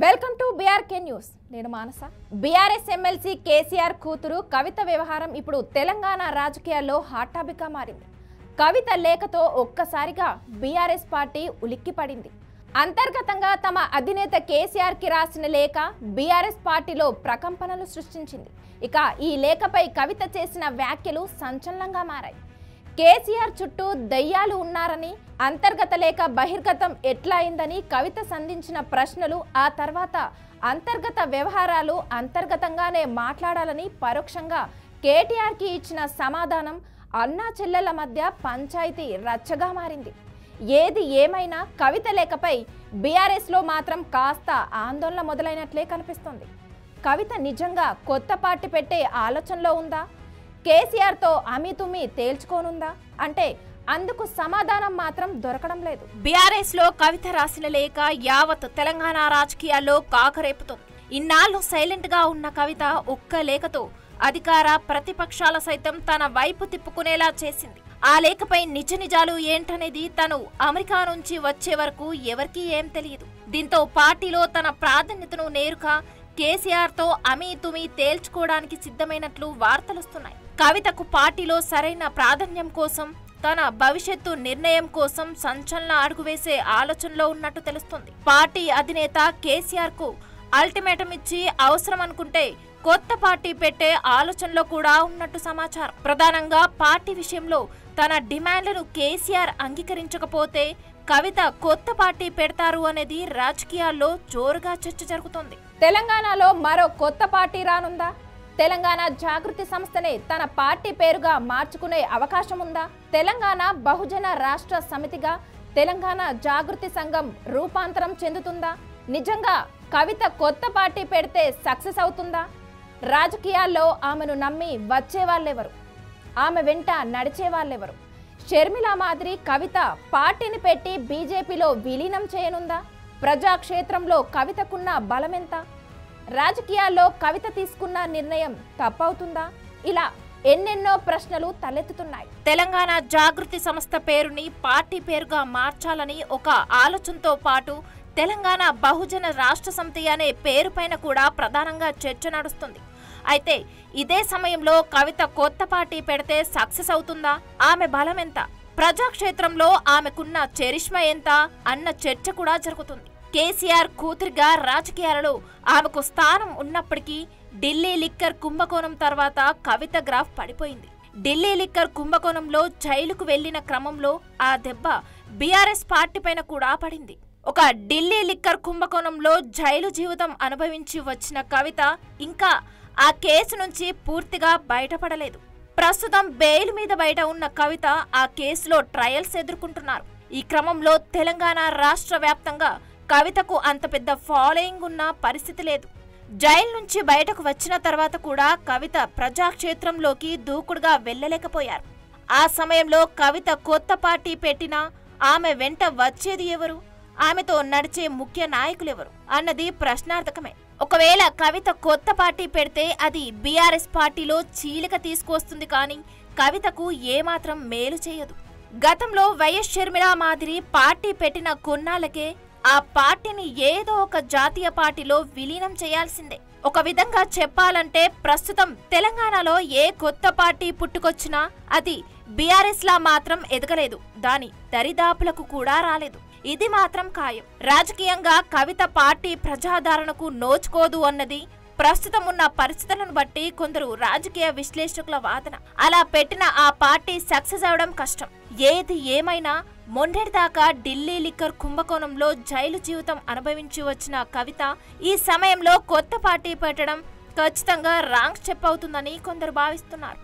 Welcome to BRK news. నేను మానస. BRS MLC KCR కూతురు కవిత వ్యవహారం ఇప్పుడు తెలంగాణ రాజకీయాల్లో హాట్ టాపిక్ గా మారింది. కవిత లేఖతో ఒక్కసారిగా బీఆర్ఎస్ పార్టీ ఉలిక్కిపడింది. అంతర్గతంగా తమ అధినేత కేసీఆర్ కి రాసిన లేఖ బీఆర్ఎస్ పార్టీలో ప్రకంపనలు సృష్టించింది. ఇక ఈ లేఖపై కవిత చేసిన వ్యాఖ్యలు సంచలనంగా మారాయి. కేసీఆర్ చుట్టూ దయ్యాలు ఉన్నారని, అంతర్గత లేక బహిర్గతం ఎట్లా అయిందని కవిత సంధించిన ప్రశ్నలు, ఆ తర్వాత అంతర్గత వ్యవహారాలు అంతర్గతంగానే మాట్లాడాలని పరోక్షంగా కేటీఆర్కి ఇచ్చిన సమాధానం అన్నా చెల్లెల మధ్య పంచాయతీ రచ్చగా మారింది. ఏది ఏమైనా కవిత లేఖపై బీఆర్ఎస్లో మాత్రం కాస్త ఆందోళన మొదలైనట్లే కనిపిస్తోంది. కవిత నిజంగా కొత్త పార్టీ పెట్టే ఆలోచనలో ఉందా? కేసీఆర్తో అమీతుమీ తేల్చుకోనుందా అంటే అందుకు సమాధానం మాత్రం దొరకడం లేదు. బీఆర్ఎస్ లో కవిత రాసిన లేఖ యావత్ తెలంగాణ రాజకీయాల్లో కాకరేపుతోంది. ఇన్నాళ్ళు సైలెంట్ గా ఉన్న కవిత ఒక్క లేఖతో అధికార ప్రతిపక్షాల సైతం తన వైపు తిప్పుకునేలా చేసింది. ఆ లేఖపై నిజ నిజాలు ఏంటనేది తను అమెరికా నుంచి వచ్చే వరకు ఎవరికీ ఏం తెలియదు. దీంతో పార్టీలో తన ప్రాధాన్యతను నేరుగా కేసీఆర్ తో అమీతుమీ తేల్చుకోవడానికి సిద్ధమైనట్లు వార్తలొస్తున్నాయి. కవితకు పార్టీలో సరైన ప్రాధాన్యం కోసం, తన భవిష్యత్తు నిర్ణయం కోసం సంచలన అడుగు వేసే ఆలోచనలో ఉన్నట్టు తెలుస్తుంది. పార్టీ అధినేత కేసీఆర్ కు అల్టిమేటం ఇచ్చి అవసరం అనుకుంటే కొత్త పార్టీ పెట్టే ఆలోచనలో కూడా ఉన్నట్టు సమాచారం. ప్రధానంగా పార్టీ విషయంలో తన డిమాండ్లను కేసీఆర్ అంగీకరించకపోతే కవిత కొత్త పార్టీ పెడతారు అనేది రాజకీయాల్లో జోరుగా చర్చ జరుగుతోంది. తెలంగాణలో మరో కొత్త పార్టీ రానుందా? తెలంగాణ జాగృతి సంస్థనే తన పార్టీ పేరుగా మార్చుకునే అవకాశం ఉందా? తెలంగాణ బహుజన రాష్ట్ర సమితిగా తెలంగాణ జాగృతి సంఘం రూపాంతరం చెందుతుందా? నిజంగా కవిత కొత్త పార్టీ పెడితే సక్సెస్ అవుతుందా? రాజకీయాల్లో ఆమెను నమ్మి వచ్చే వాళ్ళెవరు? ఆమె వెంట నడిచే వాళ్ళెవరు? షర్మిల మాదిరి కవిత పార్టీని పెట్టి బీజేపీలో విలీనం చేయనుందా? ప్రజాక్షేత్రంలో కవితకున్న బలమెంత? రాజకీయాల్లో కవిత తీసుకున్న నిర్ణయం తప్పవుతుందా? ఇలా ఎన్నెన్నో ప్రశ్నలు తలెత్తుతున్నాయి. తెలంగాణ జాగృతి సంస్థ పేరుని పార్టీ పేరుగా మార్చాలని ఒక ఆలోచనతో పాటు తెలంగాణ బహుజన రాష్ట్ర సమితి అనే పేరు పైన కూడా ప్రధానంగా చర్చ నడుస్తుంది. అయితే ఇదే సమయంలో కవిత కొత్త పార్టీ పెడితే సక్సెస్ అవుతుందా? ఆమె బలం ఎంత? ప్రజాక్షేత్రంలో ఆమెకున్న చరిష్మా ఎంత అన్న చర్చ కూడా జరుగుతుంది. కేసీఆర్ కూతురిగా రాజకీయాలలో ఆమెకు స్థానం ఉన్నప్పటికీ ఢిల్లీ లిక్కర్ కుంభకోణం తర్వాత కవిత గ్రాఫ్ పడిపోయింది. ఢిల్లీ లిక్కర్ కుంభకోణంలో జైలుకు వెళ్లిన క్రమంలో ఆ దెబ్బ బీఆర్ఎస్ పార్టీ పైన కూడా పడింది. ఒక ఢిల్లీ లిక్కర్ కుంభకోణంలో జైలు జీవితం అనుభవించి వచ్చిన కవిత ఇంకా ఆ కేసు నుంచి పూర్తిగా బయటపడలేదు. ప్రస్తుతం బెయిల్ మీద బయట ఉన్న కవిత ఆ కేసులో ట్రయల్స్ ఎదుర్కొంటున్నారు. ఈ క్రమంలో తెలంగాణ రాష్ట్ర వ్యాప్తంగా కవితకు అంత పెద్ద ఫాలోయింగ్ ఉన్న పరిస్థితి లేదు. జైలు నుంచి బయటకు వచ్చిన తర్వాత కూడా కవిత ప్రజాక్షేత్రంలోకి దూకుడుగా వెళ్లలేకపోయారు. ఆ సమయంలో కవిత కొత్త పార్టీ పెట్టినా ఆమె వెంట వచ్చేది ఎవరు? ఆమెతో నడిచే ముఖ్య నాయకులెవరు అన్నది ప్రశ్నార్థకమే. ఒకవేళ కవిత కొత్త పార్టీ పెడితే అది బీఆర్ఎస్ పార్టీలో చీలిక తీసుకొస్తుంది, కానీ కవితకు ఏమాత్రం మేలు చేయదు. గతంలో వైఎస్ షర్మిల మాదిరి పార్టీ పెట్టిన కొన్నాళ్ళకే ఆ పార్టీని ఏదో ఒక జాతీయ పార్టీలో విలీనం చేయాల్సిందే. ఒక విధంగా చెప్పాలంటే ప్రస్తుతం తెలంగాణలో ఏ కొత్త పార్టీ పుట్టుకొచ్చినా అది బీఆర్ఎస్ లా మాత్రం ఎదగలేదు, దాని దరిదాపులకు కూడా రాలేదు. ఇది మాత్రం ఖాయం. రాజకీయంగా కవిత పార్టీ ప్రజాదరణకు నోచుకోదు అన్నది ప్రస్తుతం ఉన్న పరిస్థితులను బట్టి కొందరు రాజకీయ విశ్లేషకుల వాదన. అలా పెట్టిన ఆ పార్టీ సక్సెస్ అవడం కష్టం. ఏది ఏమైనా మొన్నటిదాకా ఢిల్లీ లిక్కర్ కుంభకోణంలో జైలు జీవితం అనుభవించి వచ్చిన కవిత ఈ సమయంలో కొత్త పార్టీ పెట్టడం ఖచ్చితంగా రాంగ్ స్టెప్ అవుతుందని కొందరు భావిస్తున్నారు.